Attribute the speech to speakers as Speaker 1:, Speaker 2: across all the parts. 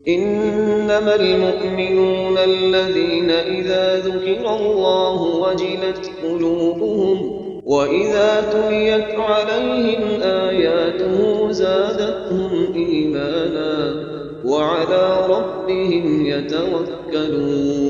Speaker 1: إنما المؤمنون الذين إذا ذكر الله وجلت قلوبهم وإذا تليت عليهم آياته زادتهم إيمانا وعلى ربهم يتوكلون.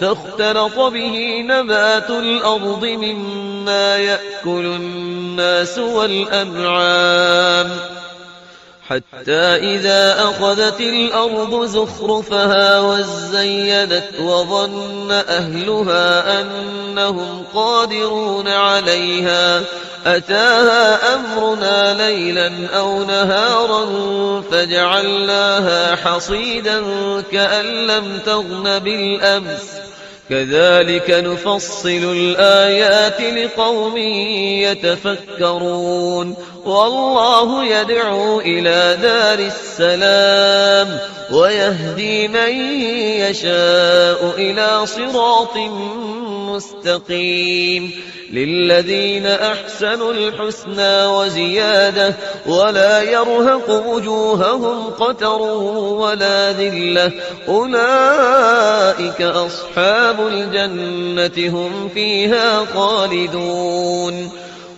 Speaker 1: فاختلط به نبات الأرض مما يأكل الناس والأنعام حتى إذا أخذت الأرض زخرفها وزينت وظن أهلها أنهم قادرون عليها أتاها أمرنا ليلا أو نهارا فجعلناها حصيدا كأن لم تغن بالأمس كذلك نفصل الآيات لقوم يتفكرون. والله يدعو إلى دار السلام ويهدي من يشاء إلى صراط مستقيم. للذين أحسنوا الحسنى وزيادة ولا يرهق وجوههم قتر ولا ذلة أولئك أصحاب الجنة هم فيها خالدون.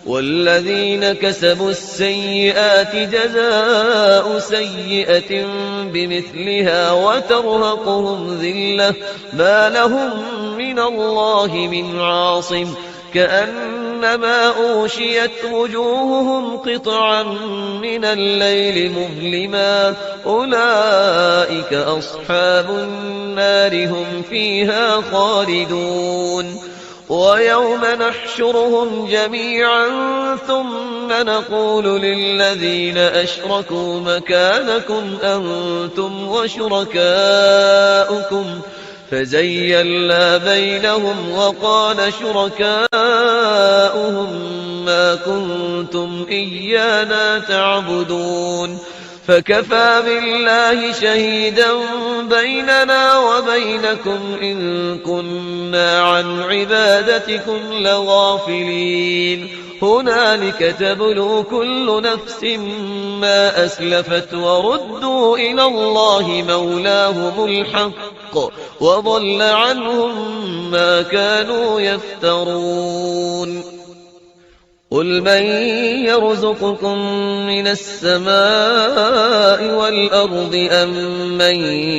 Speaker 1: والذين كسبوا السيئات جزاء سيئة بمثلها وترهقهم ذلة ما لهم من الله من عاصم كأنما أوشيت وجوههم قطعا من الليل مظلما أولئك أصحاب النار هم فيها خالدون. ويوم نحشرهم جميعا ثم نقول للذين أشركوا مكانكم أنتم وشركاؤكم فزيّلنا بينهم وقال شركاؤهم ما كنتم إيانا تعبدون فكفى بالله شهيدا بيننا وبينكم إن كنا عن عبادتكم لغافلين. هنالك تبلو كل نفس ما أسلفت وردوا إلى الله مولاهم الحق وضل عنهم ما كانوا يفترون. قل من يرزقكم من السماء والأرض أم من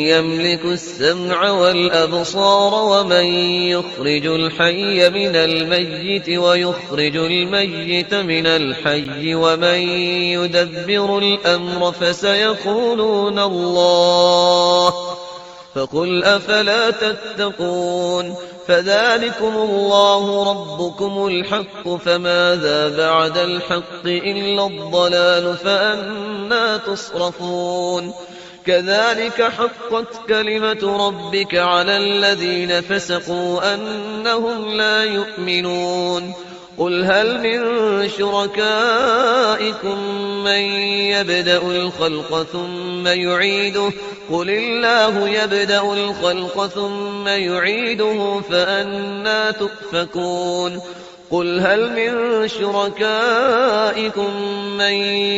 Speaker 1: يملك السمع والأبصار ومن يخرج الحي من الميت ويخرج الميت من الحي ومن يدبر الأمر فسيقولون الله فقل أفلا تتقون. فذلكم الله ربكم الحق فماذا بعد الحق إلا الضلال فأنا تصرفون. كذلك حقت كلمة ربك على الذين فسقوا أنهم لا يؤمنون. قل هل من شركائكم من يبدأ الخلق ثم يعيده قل الله يبدأ الخلق ثم يعيده فأنا تؤفكون. قل هل من شركائكم من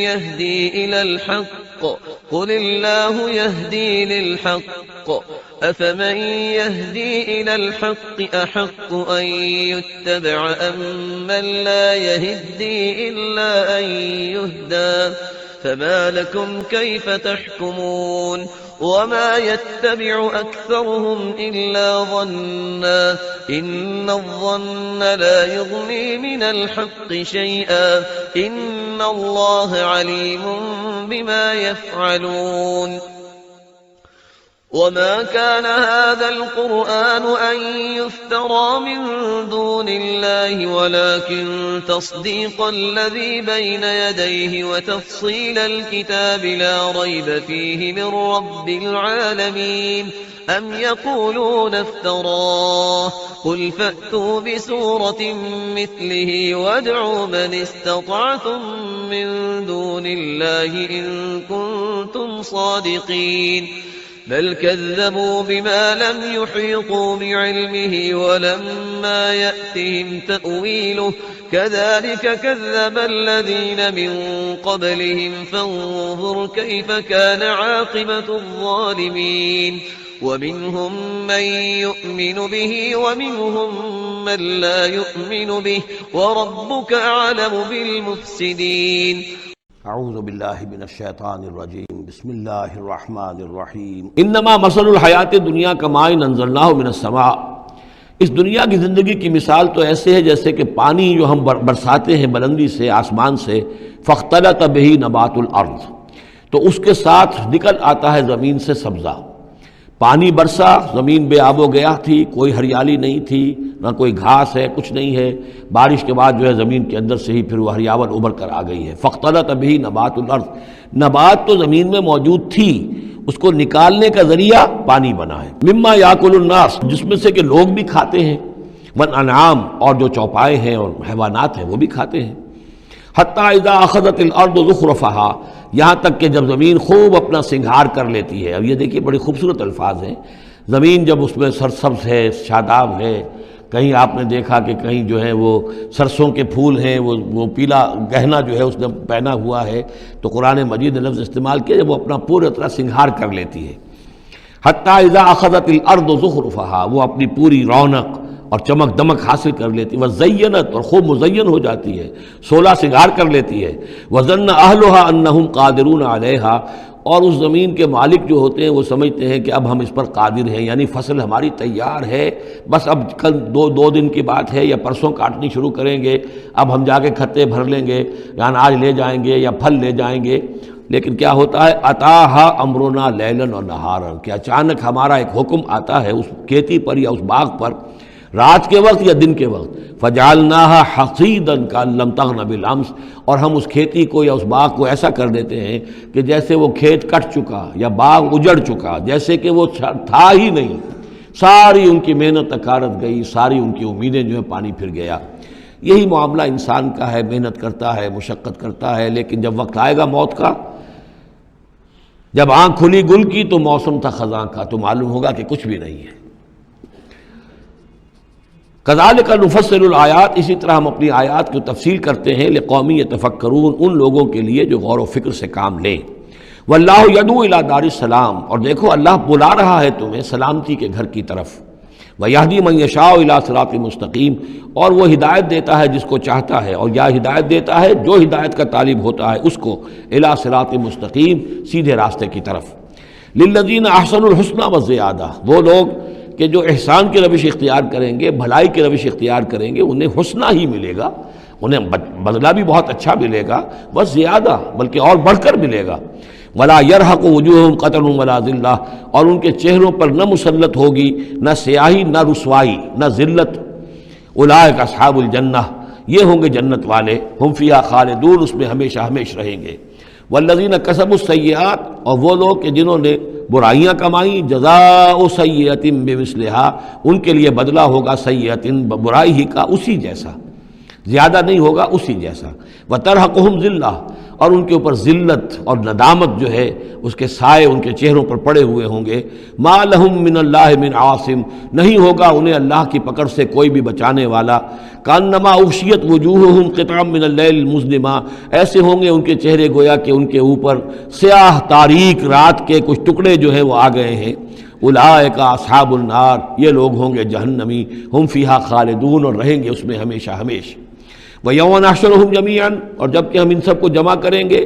Speaker 1: يهدي إلى الحق قل الله يهدي للحق أفمن يهدي إلى الحق أحق أن يتبع أم من لا يهدي إلا أن يهدى فما لكم كيف تحكمون. وما يتبع أكثرهم إلا ظنا إن الظن لا يغني من الحق شيئا إن الله عليم بما يفعلون وما كان هذا القرآن أن يفترى من دون الله ولكن تصديق الذي بين يديه وتفصيل الكتاب لا ريب فيه من رب العالمين أم يقولون افتراه قل فأتوا بسورة مثله وادعوا من استطعتم من دون الله إن كنتم صادقين بل كذبوا بما لم يحيطوا بعلمه ولما يأتهم تأويله كذلك كذب الذين من قبلهم فانظر كيف كان عاقبة الظالمين ومنهم من يؤمن به ومنهم من لا يؤمن به وربك أعلم بالمفسدين
Speaker 2: اعوذ باللہ من الشیطان الرجیم بسم اللہ الرحمن الرحیم انما مثل الحیات دنیا کماء انزلناہ من السماء، اس دنیا کی زندگی کی مثال تو ایسے ہے جیسے کہ پانی جو ہم برساتے ہیں بلندی سے آسمان سے، فاختلط بہ نبات الارض، تو اس کے ساتھ نکل آتا ہے زمین سے سبزہ۔ پانی برسا، زمین بے آب و گیا تھی، کوئی ہریالی نہیں تھی، نہ کوئی گھاس ہے، کچھ نہیں ہے، بارش کے بعد جو ہے زمین کے اندر سے ہی پھر وہ ہریاول ابھر کر آ گئی ہے۔ فاختلط بہ نبات الارض، نبات تو زمین میں موجود تھی، اس کو نکالنے کا ذریعہ پانی بنا ہے۔ مما یاکل الناس، جس میں سے کہ لوگ بھی کھاتے ہیں، والانعام، اور جو چوپائے ہیں اور حیوانات ہیں وہ بھی کھاتے ہیں۔ حتی اذا اخذت الارض زخرفها، یہاں تک کہ جب زمین خوب اپنا سنگھار کر لیتی ہے۔ اب یہ دیکھیے بڑی خوبصورت الفاظ ہیں، زمین جب اس میں سرسبز ہے، شاداب ہے، کہیں آپ نے دیکھا کہ کہیں جو ہے وہ سرسوں کے پھول ہیں، وہ پیلا گہنا جو ہے اس نے پہنا ہوا ہے، تو قرآن مجید نے لفظ استعمال کیا جب وہ اپنا پورے طرح سنگھار کر لیتی ہے۔ حتی اذا اخذت الارض زخرفها، وہ اپنی پوری رونق اور چمک دمک حاصل کر لیتی ہے، وزینت، اور خوب مزین ہو جاتی ہے، سولہ سنگھار کر لیتی ہے، وظن اہلها انہم قادرون علیہا، اور اس زمین کے مالک جو ہوتے ہیں وہ سمجھتے ہیں کہ اب ہم اس پر قادر ہیں، یعنی فصل ہماری تیار ہے، بس اب کل دو دن کی بات ہے یا پرسوں کاٹنی شروع کریں گے، اب ہم جا کے کھتے بھر لیں گے، یعنی آج لے جائیں گے یا پھل لے جائیں گے۔ لیکن کیا ہوتا ہے، اتاہا امرنا لیلا و نہارا، کہ اچانک ہمارا ایک حکم آتا ہے اس کھیتی پر یا اس باغ پر، رات کے وقت یا دن کے وقت، فجعلناها حصیدا کأن لم تغن بالامس، اور ہم اس کھیتی کو یا اس باغ کو ایسا کر دیتے ہیں کہ جیسے وہ کھیت کٹ چکا یا باغ اجڑ چکا، جیسے کہ وہ تھا ہی نہیں، ساری ان کی محنت اکارت گئی، ساری ان کی امیدیں جو ہے پانی پھر گیا۔ یہی معاملہ انسان کا ہے، محنت کرتا ہے، مشقت کرتا ہے، لیکن جب وقت آئے گا موت کا، جب آنکھ کھلی گل کی تو موسم تھا خزاں کا، تو معلوم ہوگا کہ کچھ بھی نہیں ہے۔ کذالک نفصل الآیات، اسی طرح ہم اپنی آیات کی تفصیل کرتے ہیں، لقوم یتفکرون، ان لوگوں کے لیے جو غور و فکر سے کام لیں۔ واللہ یدعو الی دار السلام، اور دیکھو اللہ بلا رہا ہے تمہیں سلامتی کے گھر کی طرف، ویہدی من یشاء الی صراط مستقیم، اور وہ ہدایت دیتا ہے جس کو چاہتا ہے، اور یا ہدایت دیتا ہے جو ہدایت کا طالب ہوتا ہے اس کو، الی صراط مستقیم، سیدھے راستے کی طرف۔ للذین احسنوا الحسنی وزیادہ، وہ لوگ کہ جو احسان کی روش اختیار کریں گے، بھلائی کی روش اختیار کریں گے، انہیں حسنہ ہی ملے گا، انہیں بدلہ بھی بہت اچھا ملے گا، بس زیادہ بلکہ اور بڑھ کر ملے گا۔ ولا يرهق وجوههم قتر ولا ذلہ، اور ان کے چہروں پر نہ مسلط ہوگی نہ سیاہی نہ رسوائی نہ ذلت۔ اولئک اصحاب الجنہ، یہ ہوں گے جنت والے، ہم فیہا خالدون، اس میں ہمیشہ ہمیشہ رہیں گے۔ والذین کسبوا السیئات، اور وہ لوگ کہ جنہوں نے برائیاں کمائیں، جزاء سیئۃ بمثلہا، ان کے لیے بدلہ ہوگا سیئۃ، برائی ہی کا اسی جیسا، زیادہ نہیں ہوگا، اسی جیسا۔ وترہقہم ذلہ، اور ان کے اوپر ذلت اور ندامت جو ہے اس کے سائے ان کے چہروں پر پڑے ہوئے ہوں گے۔ ما لہم من اللہ من عاصم، نہیں ہوگا انہیں اللہ کی پکڑ سے کوئی بھی بچانے والا۔ کانما اغشیت وجوہہم قطعا من اللیل المظلمہ، ایسے ہوں گے ان کے چہرے گویا کہ ان کے اوپر سیاہ تاریک رات کے کچھ ٹکڑے جو ہیں وہ آ گئے ہیں۔ اولئک اصحاب النار، یہ لوگ ہوں گے جہنمی، ہم فیہا خالدون، اور رہیں گے اس میں ہمیشہ ہمیشہ۔ وَيَوْمَ نَحْشُرُهُمْ جَمِيعًا، اور جب کہ ہم ان سب کو جمع کریں گے،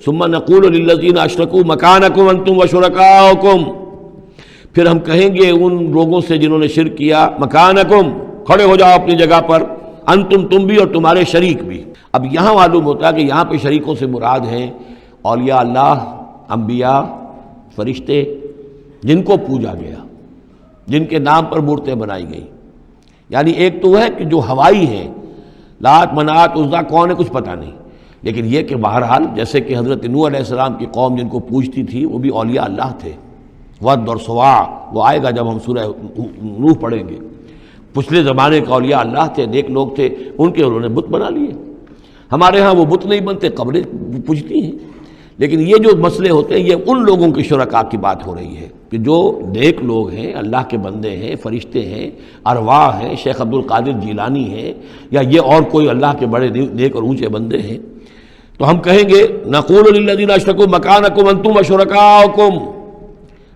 Speaker 2: ثُمَّ نَقُولُ لِلَّذِينَ أَشْرَكُوا مَكَانَكُمْ أَنْتُمْ وَشُرَكَاؤُكُمْ، پھر ہم کہیں گے ان لوگوں سے جنہوں نے شرک کیا، مکانکم، کھڑے ہو جاؤ اپنی جگہ پر، انتم، تم بھی اور تمہارے شریک بھی۔ اب یہاں معلوم ہوتا ہے کہ یہاں پہ شریکوں سے مراد ہیں اولیاء اللہ، انبیاء، فرشتے جن کو پوجا گیا، جن کے نام پر مورتیں بنائی گئی. یعنی ایک تو ہے کہ جو ہوائی ہیں، لات منات عزا کون ہے کچھ پتہ نہیں، لیکن یہ کہ بہرحال جیسے کہ حضرت نوح علیہ السلام کی قوم جن کو پوجتی تھی وہ بھی اولیاء اللہ تھے. ود اور سواع وہ آئے گا جب ہم سورہ نوح پڑھیں گے. پچھلے زمانے کے اولیاء اللہ تھے، نیک لوگ تھے، ان کے انہوں نے بت بنا لیے. ہمارے ہاں وہ بت نہیں بنتے، قبریں پوجتی ہیں. لیکن یہ جو مسئلے ہوتے ہیں یہ ان لوگوں کے شرکاء کی بات ہو رہی ہے کہ جو نیک لوگ ہیں، اللہ کے بندے ہیں، فرشتے ہیں، ارواح ہیں، شیخ عبد القادر جیلانی ہیں، یا یہ اور کوئی اللہ کے بڑے نیک اور اونچے بندے ہیں. تو ہم کہیں گے نقول للذین اشرکوا مکانکم انتم وشرکاؤکم.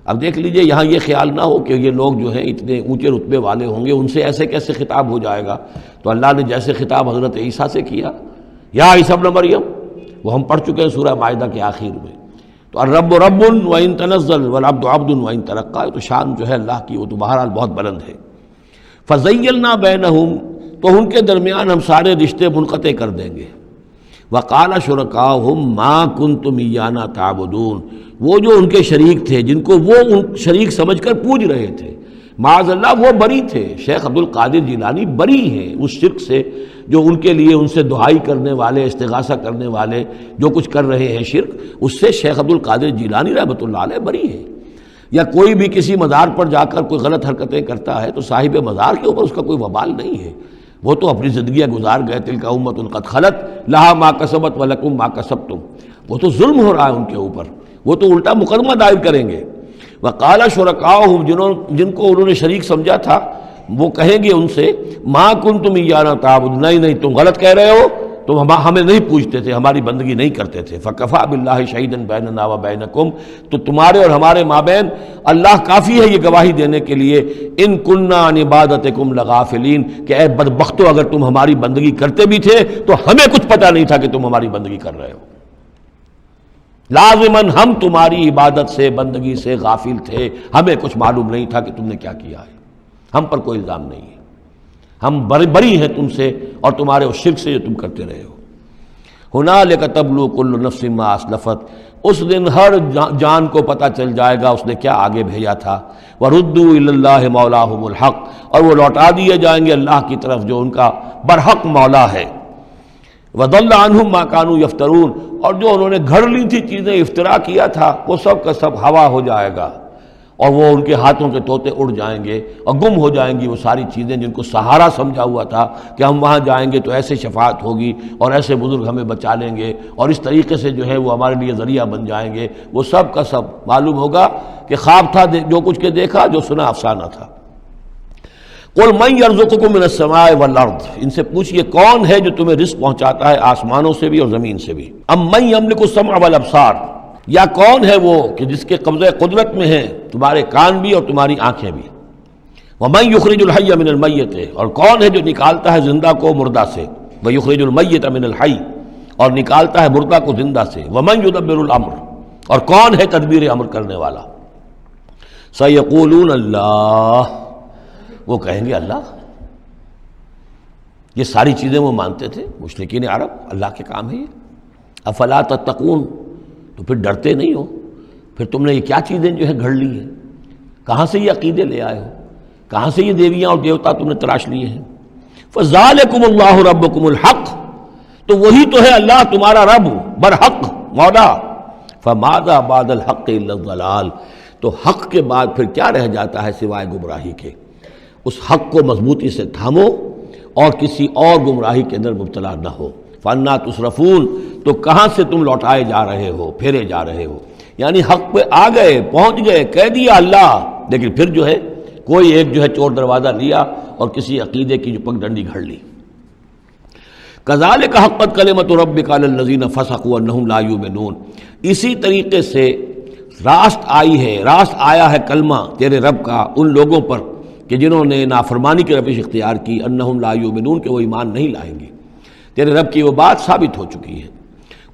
Speaker 2: اب دیکھ لیجئے یہاں یہ خیال نہ ہو کہ یہ لوگ جو ہیں اتنے اونچے رتبے والے ہوں گے، ان سے ایسے کیسے خطاب ہو جائے گا. تو اللہ نے جیسے خطاب حضرت عیسیٰ سے کیا، یا عیسیٰ ابن مریم، وہ ہم پڑھ چکے ہیں سورہ مائدہ کے آخر میں. تو الرب رب وان تنزل والعبد عبد وان ترقى. تو شان جو ہے اللہ کی وہ تو بہرحال بہت بلند ہے. فزیلنا بینہم، تو ان کے درمیان ہم سارے رشتے منقطع کر دیں گے. وقال شرکاؤہم ما کنتم ایانا تعبدون. وہ جو ان کے شریک تھے جن کو وہ ان شریک سمجھ کر پوج رہے تھے، معاذ اللہ وہ بری تھے. شیخ عبد القادر جیلانی بری ہیں اس شرک سے جو ان کے لیے ان سے دعائی کرنے والے، استغاثہ کرنے والے جو کچھ کر رہے ہیں شرک، اس سے شیخ عبد القادر جیلانی رحمۃ اللہ علیہ بری ہیں. یا کوئی بھی کسی مزار پر جا کر کوئی غلط حرکتیں کرتا ہے تو صاحب مزار کے اوپر اس کا کوئی وبال نہیں ہے. وہ تو اپنی زندگیاں گزار گئے. تلک امۃ قد خلت لہا ما کسبت ولکم ما کسبتم. وہ تو ظلم ہو رہا ہے ان کے اوپر، وہ تو الٹا مقدمہ دائر کریں گے. وقال شرکاؤہم، جن کو انہوں نے شریک سمجھا تھا، وہ کہیں گے ان سے ما کنتم ایانا تعبدون، نہیں تم غلط کہہ رہے ہو، تم ہمیں نہیں پوچھتے تھے، ہماری بندگی نہیں کرتے تھے. فکفیٰ باللہ شہیدا بیننا وبینکم، تو تمہارے اور ہمارے مابین اللہ کافی ہے یہ گواہی دینے کے لیے. ان کننا عن عبادتکم لغافلین، کہ اے بدبختو اگر تم ہماری بندگی کرتے بھی تھے تو ہمیں کچھ پتہ نہیں تھا کہ تم ہماری بندگی کر رہے ہو. لازماً ہم تمہاری عبادت سے، بندگی سے غافل تھے، ہمیں کچھ معلوم نہیں تھا کہ تم نے کیا کیا ہے. ہم پر کوئی الزام نہیں ہے، ہم بری ہیں تم سے اور تمہارے اس شرک سے جو تم کرتے رہے ہو. ہنالک تبلو کل نفس ما اسلفت، اس دن ہر جان کو پتہ چل جائے گا اس نے کیا آگے بھیجا تھا. وردوا الی اللہ مولاہم الحق، اور وہ لوٹا دیے جائیں گے اللہ کی طرف جو ان کا برحق مولا ہے. وضل عنہم ما کانوا یفترون، اور جو انہوں نے گھڑ لی تھی چیزیں، افترا کیا تھا، وہ سب کا سب ہوا ہو جائے گا، اور وہ ان کے ہاتھوں کے طوطے اڑ جائیں گے اور گم ہو جائیں گی وہ ساری چیزیں جن کو سہارا سمجھا ہوا تھا کہ ہم وہاں جائیں گے تو ایسے شفاعت ہوگی اور ایسے بزرگ ہمیں بچا لیں گے اور اس طریقے سے جو ہے وہ ہمارے لیے ذریعہ بن جائیں گے. وہ سب کا سب معلوم ہوگا کہ خواب تھا، جو کچھ کے دیکھا، جو سنا افسانہ تھا. قل من یرزقکم من السماء والارض، ان سے پوچھئے کون ہے جو تمہیں رزق پہنچاتا ہے آسمانوں سے بھی اور زمین سے بھی. ام من یملک السمع والابصار، یا کون ہے وہ کہ جس کے قبضہ قدرت میں ہیں تمہارے کان بھی اور تمہاری آنکھیں بھی. ومن یخرج الحی من المیت، اور کون ہے جو نکالتا ہے زندہ کو مردہ سے. ویخرج المیت من الحی، اور نکالتا ہے مردہ کو زندہ سے. ومن یدبر الامر، اور کون ہے تدبیر امر کرنے والا. سیقولون اللہ، وہ کہیں گے اللہ. یہ ساری چیزیں وہ مانتے تھے مشرکین عرب، اللہ کے کام ہے یہ. افلا تتقون، تو پھر ڈرتے نہیں ہو؟ پھر تم نے یہ کیا چیزیں جو ہے گھڑ لی ہیں؟ کہاں سے یہ عقیدے لے آئے ہو؟ کہاں سے یہ دیویاں اور دیوتا تم نے تراش لیے ہیں؟ فذالکم اللہ ربکم الحق، تو وہی تو ہے اللہ تمہارا رب برحق مولا. فماذا بعد الحق الا الضلال، تو حق کے بعد پھر کیا رہ جاتا ہے سوائے گمراہی کے. اس حق کو مضبوطی سے تھامو اور کسی اور گمراہی کے اندر مبتلا نہ ہو. فانا تصرفون، تو کہاں سے تم لوٹائے جا رہے ہو، پھیرے جا رہے ہو. یعنی حق پہ آ گئے، پہنچ گئے، کہہ دیا اللہ، لیکن پھر جو ہے کوئی ایک جو ہے چور دروازہ لیا اور کسی عقیدے کی جو پگ ڈنڈی گھڑ لی. کذالک حقت کلمۃ ربک علی الذین فسقوا انہم لا یؤمنون، اسی طریقے سے راست آئی ہے، راست آیا ہے کلمہ تیرے رب کا ان لوگوں پر کہ جنہوں نے نافرمانی کی روش اختیار کی. انہم لا یؤمنون، کہ وہ ایمان نہیں لائیں گے. تیرے رب کی وہ بات ثابت ہو چکی ہے.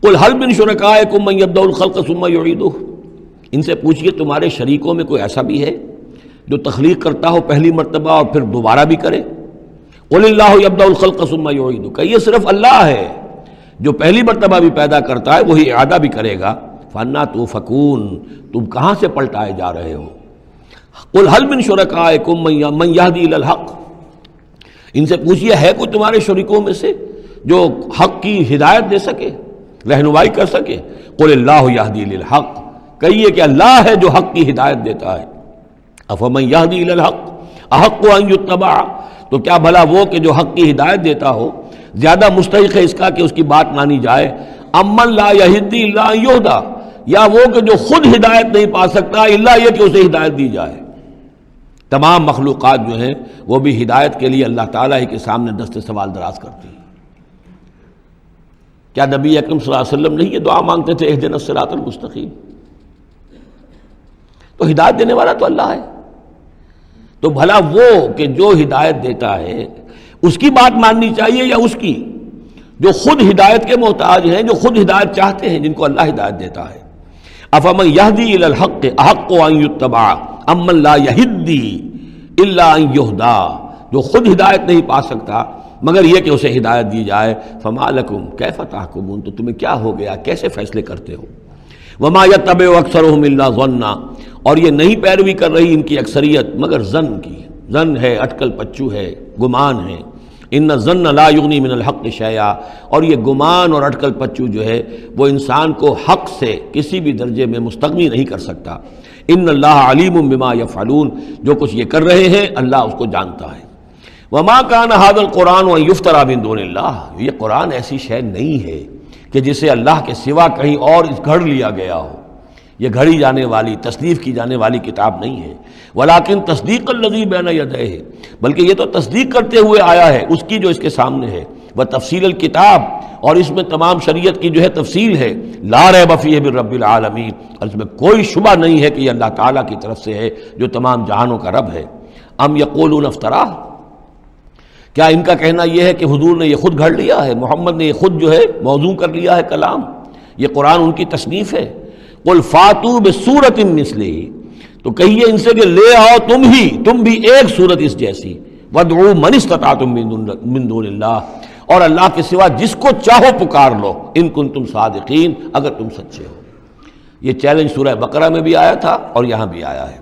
Speaker 2: قل هل من شرکائکم من یبدأ الخلق ثم یعیدہ، ان سے پوچھئے تمہارے شریکوں میں کوئی ایسا بھی ہے جو تخلیق کرتا ہو پہلی مرتبہ اور پھر دوبارہ بھی کرے. قل اللہ یبدأ الخلق ثم یعیدہ، کہ یہ صرف اللہ ہے جو پہلی مرتبہ بھی پیدا کرتا ہے وہی اعادہ بھی کرے گا. فَأَنَّىٰ تُؤْفَكُونَ، تم کہاں سے پلٹائے جا رہے ہو؟ قُلْ هَلْ مِن شُرَكَائِكُم مَّن يَهْدِي إِلَى الْحَقِّ، ان سے پوچھئے ہے کوئی تمہارے شریکوں میں سے جو حق کی ہدایت دے سکے، رہنمائی کر سکے؟ قُلِ اللَّهُ يَهْدِي لِلْحَقِّ، کہیے کہ اللہ ہے جو حق کی ہدایت دیتا ہے۔ أَفَمَن يَهْدِي إِلَى الْحَقِّ أَحَقُّ أَن يُتَّبَعَ، تو کیا بھلا وہ کہ جو حق کی ہدایت دیتا ہو زیادہ مستحق ہے اس کا کہ اس کی بات مانی جائے؟ امن لا یہدی الا ان یہدی، یا وہ کہ جو خود ہدایت نہیں پا سکتا الا یہ کہ اسے ہدایت دی جائے۔ تمام مخلوقات جو ہیں وہ بھی ہدایت کے لیے اللہ تعالیٰ ہی کے سامنے دست سوال دراز کرتی ہیں۔ کیا نبی اکرم صلی اللہ علیہ وسلم نہیں یہ دعا مانگتے تھے اہدنا الصراط المستقیم؟ تو ہدایت دینے والا تو اللہ ہے، تو بھلا وہ کہ جو ہدایت دیتا ہے اس کی بات ماننی چاہیے یا اس کی جو خود ہدایت کے محتاج ہیں، جو خود ہدایت چاہتے ہیں، جن کو اللہ ہدایت دیتا ہے؟ افمن یہدی الی الحق احق ان یتبع امن لا یہدی الا ان یہدی، جو خود ہدایت نہیں پا سکتا مگر یہ کہ اسے ہدایت دی جائے۔ فما لکم کیف تحکمون، تو تمہیں کیا ہو گیا، کیسے فیصلے کرتے ہو؟ وما یتبع اکثرهم الا ظنا، اور یہ نہیں پیروی کر رہی ان کی اکثریت مگر ظن کی، ظن ہے، اٹکل پچو ہے، گمان ہے۔ ان الظن لا یغنی من الحق شیئا، اور یہ گمان اور اٹکل پچو جو ہے وہ انسان کو حق سے کسی بھی درجے میں مستغنی نہیں کر سکتا۔ ان اللہ علیم بما یفعلون، جو کچھ یہ کر رہے ہیں اللہ اس کو جانتا ہے۔ وما کان ھذا القرآن ان یفترى من دون اللہ، یہ قرآن ایسی شے نہیں ہے کہ جسے اللہ کے سوا کہیں اور گھڑ لیا گیا ہو، یہ گھڑی جانے والی، تصنیف کی جانے والی کتاب نہیں ہے۔ ولیکن تصدیق الذی بین یدیہ، بلکہ یہ تو تصدیق کرتے ہوئے آیا ہے اس کی جو اس کے سامنے ہے، وتفصیل الکتاب، اور اس میں تمام شریعت کی جو ہے تفصیل ہے، لا ریب فیہ من رب العالمین، اور اس میں کوئی شبہ نہیں ہے کہ یہ اللہ تعالیٰ کی طرف سے ہے جو تمام جہانوں کا رب ہے۔ ام یقولون افتراہ، کیا ان کا کہنا یہ ہے کہ حضور نے یہ خود گھڑ لیا ہے، محمد نے یہ خود جو ہے موضوع کر لیا ہے کلام، یہ قرآن ان کی تصنیف ہے؟ قل فاتوا بسورۃ مثلہ، تو کہیے ان سے کہ لے آؤ تم بھی ایک صورت اس جیسی، وادعوا من استطعتم من دون اللہ، اور اللہ کے سوا جس کو چاہو پکار لو، ان کنتم صادقین، اگر تم سچے ہو۔ یہ چیلنج سورہ بقرہ میں بھی آیا تھا اور یہاں بھی آیا ہے،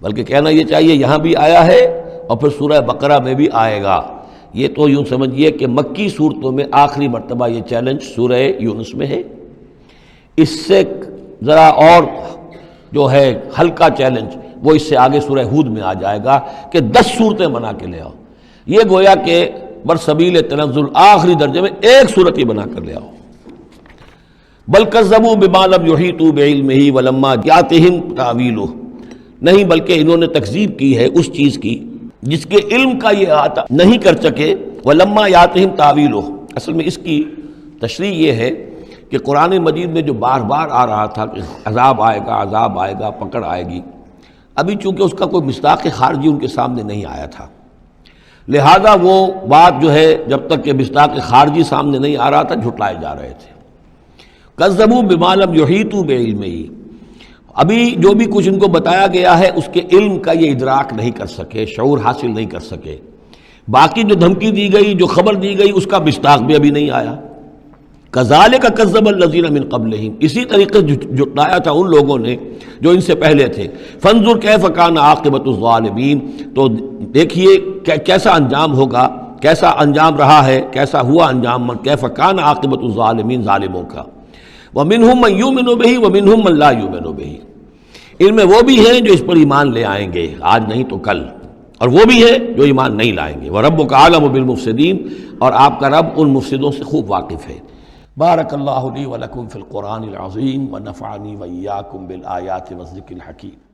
Speaker 2: بلکہ کہنا یہ چاہیے یہاں بھی آیا ہے اور پھر سورہ بقرہ میں بھی آئے گا۔ یہ تو یوں سمجھیے کہ مکی صورتوں میں آخری مرتبہ یہ چیلنج سورہ یونس میں ہے، اس سے ذرا اور جو ہے ہلکا چیلنج وہ اس سے آگے سورہ ہود میں آ جائے گا کہ 10 صورتیں بنا کے لے آؤ۔ یہ گویا کہ برسبیل تنزل آخری درجے میں ایک صورت ہی بنا کر لے آؤ۔ بل کذبوا بما لم یحیطوا بعلمہ ولما یاتہم تاویلہ، نہیں بلکہ انہوں نے تکذیب کی ہے اس چیز کی جس کے علم کا یہ احاطہ نہیں کر سکے، ولما یاتہم تاویلہ، اصل میں اس کی تشریح یہ ہے کہ قرآن مجید میں جو بار بار آ رہا تھا کہ عذاب آئے گا، پکڑ آئے گی، ابھی چونکہ اس کا کوئی مصداق خارجی ان کے سامنے نہیں آیا تھا، لہذا وہ بات جو ہے جب تک کہ مصداق خارجی سامنے نہیں آ رہا تھا جھٹلائے جا رہے تھے۔ کذبوا بما لم یحیطوا بعلمہ، ابھی جو بھی کچھ ان کو بتایا گیا ہے اس کے علم کا یہ ادراک نہیں کر سکے، شعور حاصل نہیں کر سکے۔ باقی جو دھمکی دی گئی، جو خبر دی گئی، اس کا مصداق بھی ابھی نہیں آیا۔ کذالک کذب الذین من قبلہم، اسی طریقے سے جھٹلایا تھا ان لوگوں نے جو ان سے پہلے تھے۔ فانظر کیف کان عاقبۃ الظالمین، تو دیکھیے کیسا انجام ہوگا، کیسا انجام رہا ہے، کیسا ہوا انجام، کیف کان عاقبۃ الظالمین، ظالموں کا۔ ومنہم من یؤمن بہ ومنہم من لا یؤمن بہ، ان میں وہ بھی ہیں جو اس پر ایمان لے آئیں گے آج نہیں تو کل، اور وہ بھی ہیں جو ایمان نہیں لائیں گے۔ وَرَبُّكَ أَعْلَمُ بِالْمُفْسِدِينَ، اور آپ کا رب ان مفسدوں سے خوب واقف ہے۔ بارک اللہ لی ولکم فی القرآن العظیم ونفعنی وإیاکم بالآیات والذکر الحکیم۔